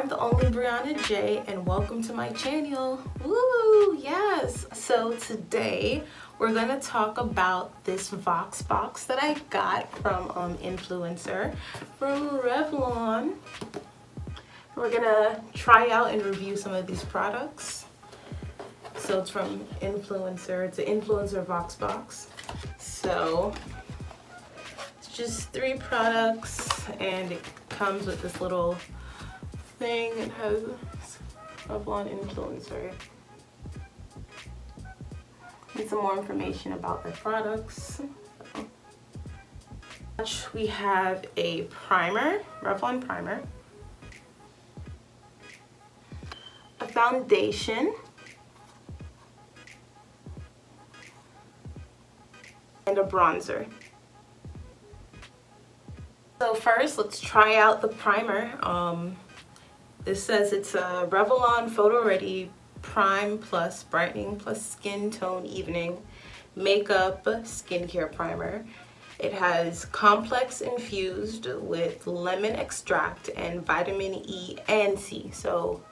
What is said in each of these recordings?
I'm the only Brianna J, and welcome to my channel. Woo, yes. So today we're gonna talk about this VoxBox that I got from Influencer from Revlon. We're gonna try out and review some of these products. So it's from Influencer. It's an Influencer VoxBox. So it's just 3 products, and it comes with this little thing. It has Revlon Influencer. Need some more information about the products. We have a primer, Revlon primer, a foundation, and a bronzer. So first, let's try out the primer. This says it's a Revlon Photoready Prime Plus Brightening Plus Skin Tone Evening Makeup Skincare Primer. It has complex infused with lemon extract and vitamin E and C. So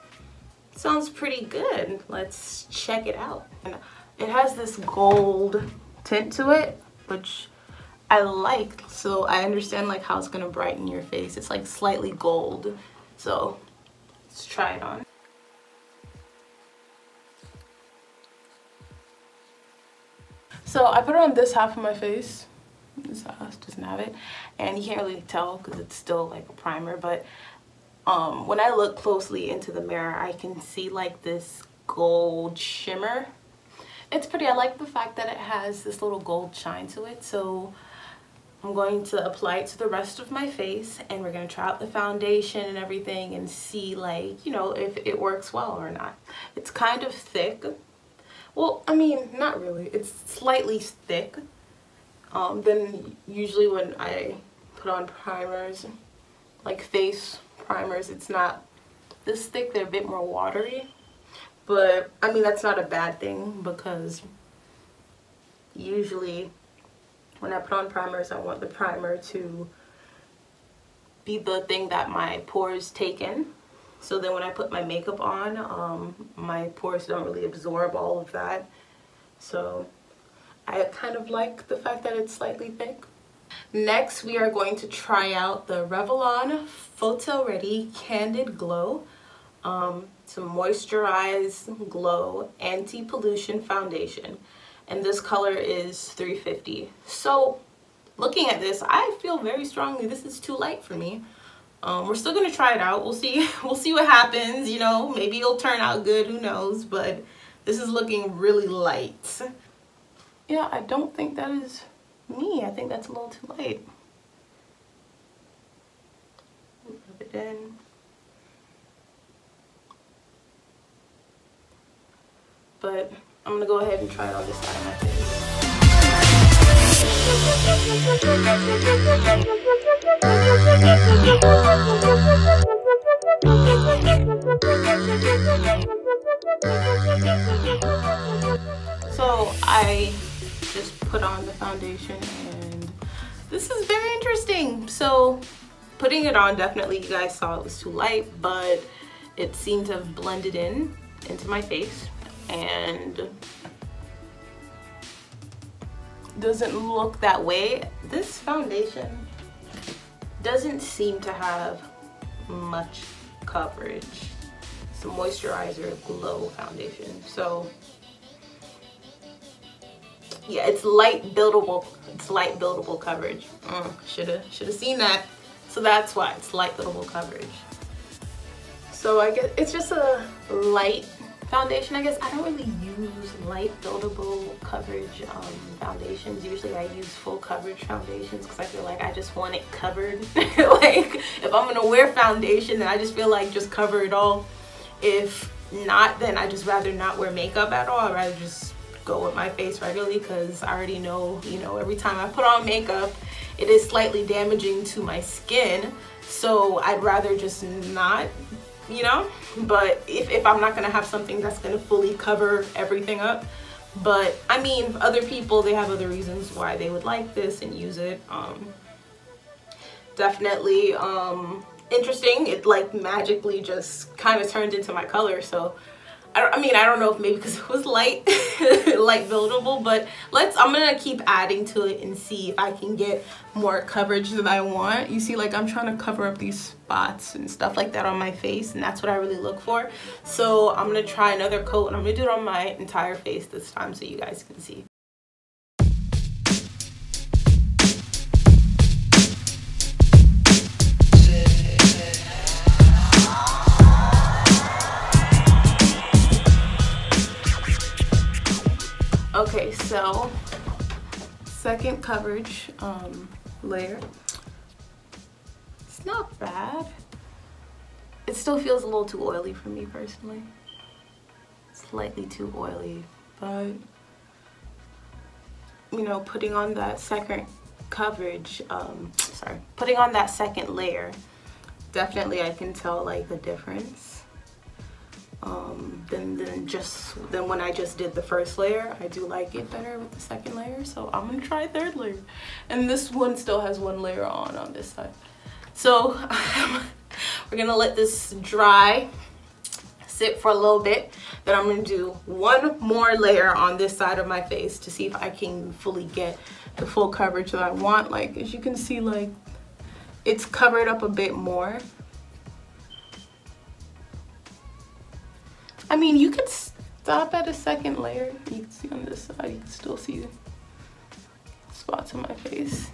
it sounds pretty good. Let's check it out. And it has this gold tint to it, which I like. So I understand like how it's gonna brighten your face. It's like slightly gold. So let's try it on. So I put it on this half of my face. This half doesn't have it, and you can't really tell because it's still like a primer, but when I look closely into the mirror, I can see like this gold shimmer. It's pretty. I like the fact that it has this little gold shine to it. So I'm going to apply it to the rest of my face, and we're going to try out the foundation and everything and see, like, you know, if it works well or not. It's kind of thick. Well, I mean, not really. It's slightly thick than usually when I put on primers, like face primers. It's not this thick. They're a bit more watery. But, I mean, that's not a bad thing, because usually when I put on primers, I want the primer to be the thing that my pores take in. So then when I put my makeup on, my pores don't really absorb all of that. So I kind of like the fact that it's slightly thick. Next, we are going to try out the Revlon Photoready Candid Glow. Some Moisturize Glow Anti-Pollution Foundation. And this color is 350. So looking at this, I feel very strongly this is too light for me. We're still gonna try it out. We'll see what happens, you know, maybe it'll turn out good, who knows, but this is looking really light. Yeah, I don't think that is me. I think that's a little too light. Rub it in. But I'm gonna go ahead and try it on this side of my face. So I just put on the foundation, and this is very interesting. So putting it on, definitely you guys saw it was too light, but it seemed to have blended into my face, and doesn't look that way. This foundation doesn't seem to have much coverage. It's a moisturizer glow foundation. So yeah, it's light buildable. It's light buildable coverage. Shoulda seen that. So that's why it's light buildable coverage. So I guess it's just a light foundation. I guess I don't really use light buildable coverage foundations. Usually I use full coverage foundations because I feel like I just want it covered. Like if I'm gonna wear foundation, then I just feel like just cover it all. If not, then I just rather not wear makeup at all. I'd rather just go with my face regularly, because I already know, you know, every time I put on makeup, it is slightly damaging to my skin. So I'd rather just not, you know. But if I'm not gonna have something that's gonna fully cover everything up. But I mean, other people, they have other reasons why they would like this and use it. Definitely interesting. It like magically just kind of turned into my color. So I mean, I don't know if maybe because it was light light buildable, but I'm gonna keep adding to it and see if I can get more coverage than I want. You see, like, I'm trying to cover up these spots and stuff like that on my face, and that's what I really look for. So I'm gonna try another coat, and I'm gonna do it on my entire face this time so you guys can see. Okay, so second coverage layer. It's not bad. It still feels a little too oily for me personally. Slightly too oily, but you know, putting on that second coverage, putting on that second layer, definitely I can tell like the difference. Than when I just did the first layer. I do like it better with the second layer, so I'm gonna try third layer. And this one still has one layer on this side. So we're gonna let this dry, sit for a little bit. Then I'm gonna do one more layer on this side of my face to see if I can fully get the full coverage that I want. Like, as you can see, like, it's covered up a bit more. I mean, you could stop at a second layer. You can see on this side, you can still see spots on my face.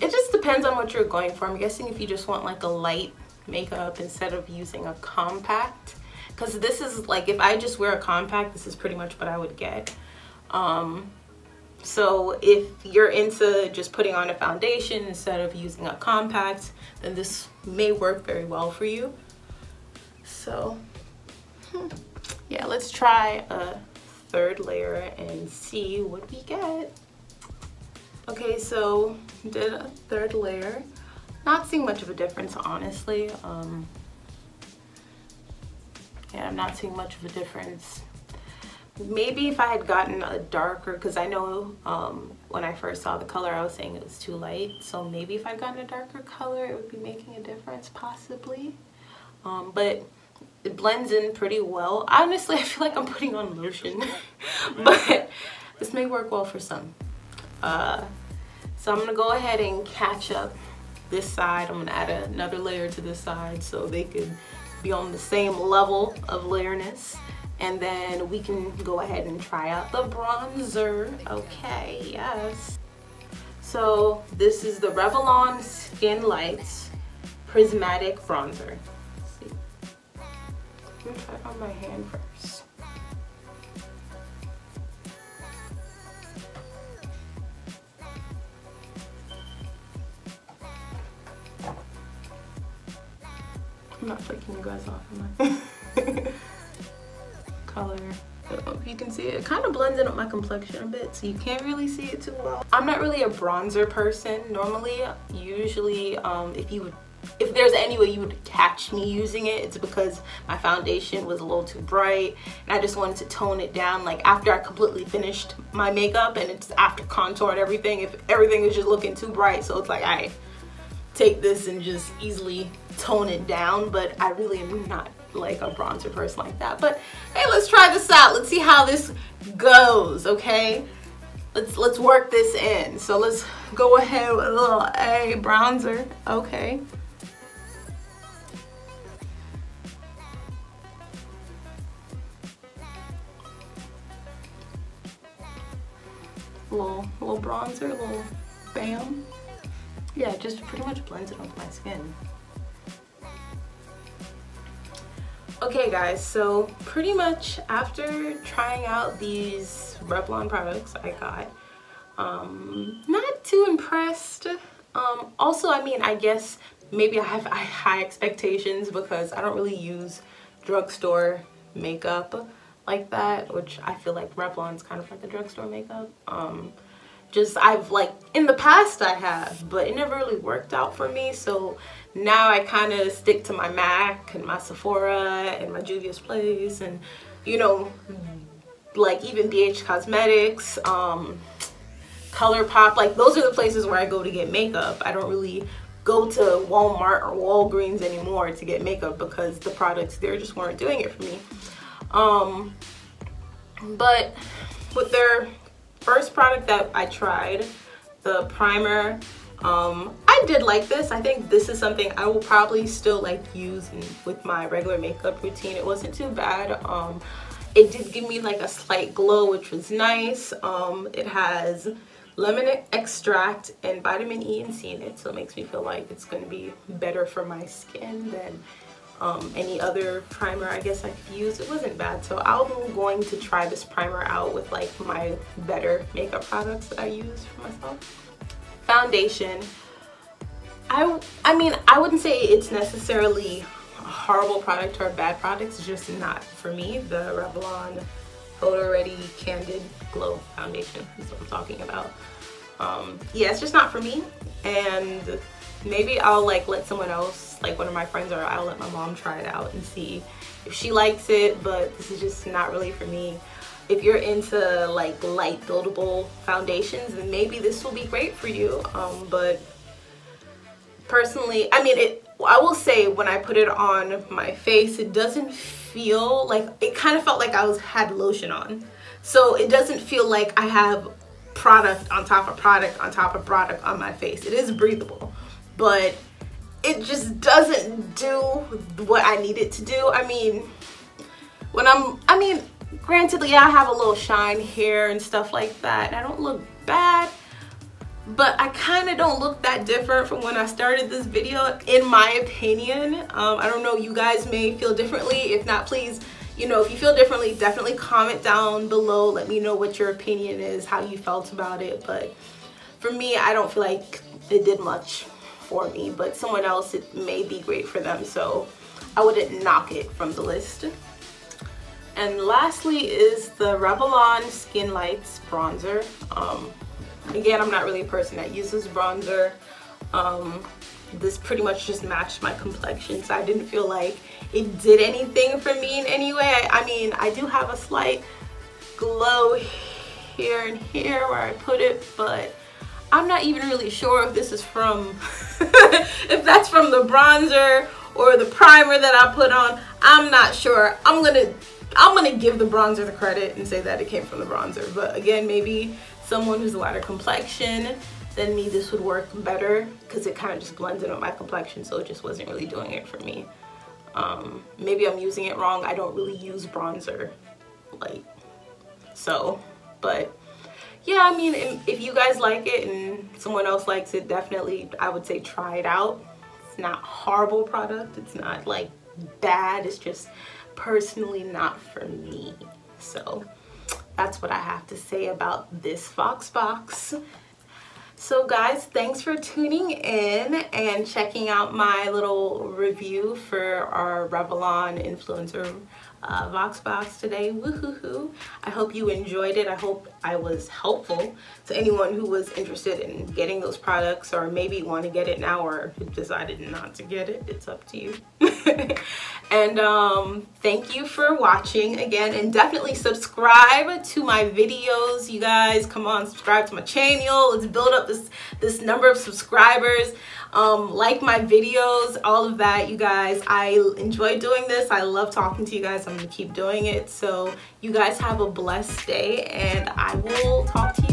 It just depends on what you're going for. I'm guessing if you just want like a light makeup instead of using a compact, because this is like, if I just wear a compact, this is pretty much what I would get. So if you're into just putting on a foundation instead of using a compact, then this may work very well for you. So yeah, let's try a third layer and see what we get. Okay, so did a third layer. Not seeing much of a difference, honestly. Yeah, I'm not seeing much of a difference. Maybe if I had gotten a darker, because I know when I first saw the color, I was saying it was too light. So maybe if I'd gotten a darker color, it would be making a difference, possibly. But it blends in pretty well. Honestly, I feel like I'm putting on lotion, but this may work well for some. So I'm gonna go ahead and catch up this side. I'm gonna add another layer to this side so they could be on the same level of layerness. And then we can go ahead and try out the bronzer. Okay, yes. So this is the Revlon Skin Lights Prismatic Bronzer. I'm gonna try it on my hand first. I'm not flicking you guys off, am I? Color. You can see it kind of blends in with my complexion a bit, so you can't really see it too well. I'm not really a bronzer person normally. Usually, if there's any way you would catch me using it, it's because my foundation was a little too bright and I just wanted to tone it down. Like after I completely finished my makeup and it's after contour and everything, if everything is just looking too bright, so it's like I take this and just easily tone it down. But I really am not like a bronzer person like that. But hey, let's try this out. Let's see how this goes, okay? Let's work this in. So let's go ahead with a little bronzer, okay? Little bronzer, little bam. Yeah, just pretty much blends it onto my skin. Okay guys, so pretty much after trying out these Revlon products I got, not too impressed. Also, I mean, I guess maybe I have high expectations because I don't really use drugstore makeup like that, which I feel like Revlon's kind of like a drugstore makeup. I've like, in the past I have, but it never really worked out for me. So now I kind of stick to my MAC and my Sephora and my Juvia's Place and, you know, like even BH Cosmetics, ColourPop. Like those are the places where I go to get makeup. I don't really go to Walmart or Walgreens anymore to get makeup because the products there just weren't doing it for me. But with their first product that I tried, the primer, I did like this. I think this is something I will probably still like use with my regular makeup routine. It wasn't too bad. It did give me like a slight glow, which was nice. It has lemon extract and vitamin E and C in it, so it makes me feel like it's going to be better for my skin than any other primer I guess I could use. It wasn't bad, so I'm going to try this primer out with like my better makeup products that I use for myself. Foundation, I mean, I wouldn't say it's necessarily a horrible product or a bad product, it's just not for me. The Revlon Photoready Candid Glow Foundation is what I'm talking about. Yeah, it's just not for me, and maybe I'll like let someone else, like one of my friends, or I'll let my mom try it out and see if she likes it, but this is just not really for me. If you're into like light buildable foundations, then maybe this will be great for you. But personally, I mean, I will say when I put it on my face, it doesn't feel like, it kind of felt like I had lotion on. So it doesn't feel like I have product on top of product on top of product on my face. It is breathable, but it just doesn't do what I need it to do. I mean, granted, yeah, I have a little shine here and stuff like that. I don't look bad, but I kind of don't look that different from when I started this video, in my opinion. I don't know, you guys may feel differently. If not, please, you know, if you feel differently, definitely comment down below. Let me know what your opinion is, how you felt about it. But for me, I don't feel like it did much for me, but someone else, it may be great for them, so I wouldn't knock it from the list. And lastly is the Revlon Skin Lights bronzer. Again, I'm not really a person that uses bronzer. This pretty much just matched my complexion, so I didn't feel like it did anything for me in any way. I mean, I do have a slight glow here and here where I put it, but I'm not even really sure if this is from, if that's from the bronzer or the primer that I put on. I'm not sure. I'm gonna give the bronzer the credit and say that it came from the bronzer. But again, maybe someone who's a lighter complexion than me, this would work better because it kind of just blends in with my complexion, so it just wasn't really doing it for me. Maybe I'm using it wrong. I don't really use bronzer, like, so, but yeah, I mean, if you guys like it and someone else likes it, definitely, I would say try it out. It's not a horrible product. It's not like bad. It's just personally not for me. So that's what I have to say about this VoxBox. So guys, thanks for tuning in and checking out my little review for our Revlon Influencer VoxBox today. Woohoo! I hope you enjoyed it. I hope I was helpful to anyone who was interested in getting those products, or maybe want to get it now, or decided not to get it. It's up to you. And thank you for watching again, and definitely subscribe to my videos. You guys, come on, subscribe to my channel. Let's build up this number of subscribers. Like my videos, all of that, you guys. I enjoy doing this. I love talking to you guys. I'm gonna keep doing it. So you guys have a blessed day, and I will talk to you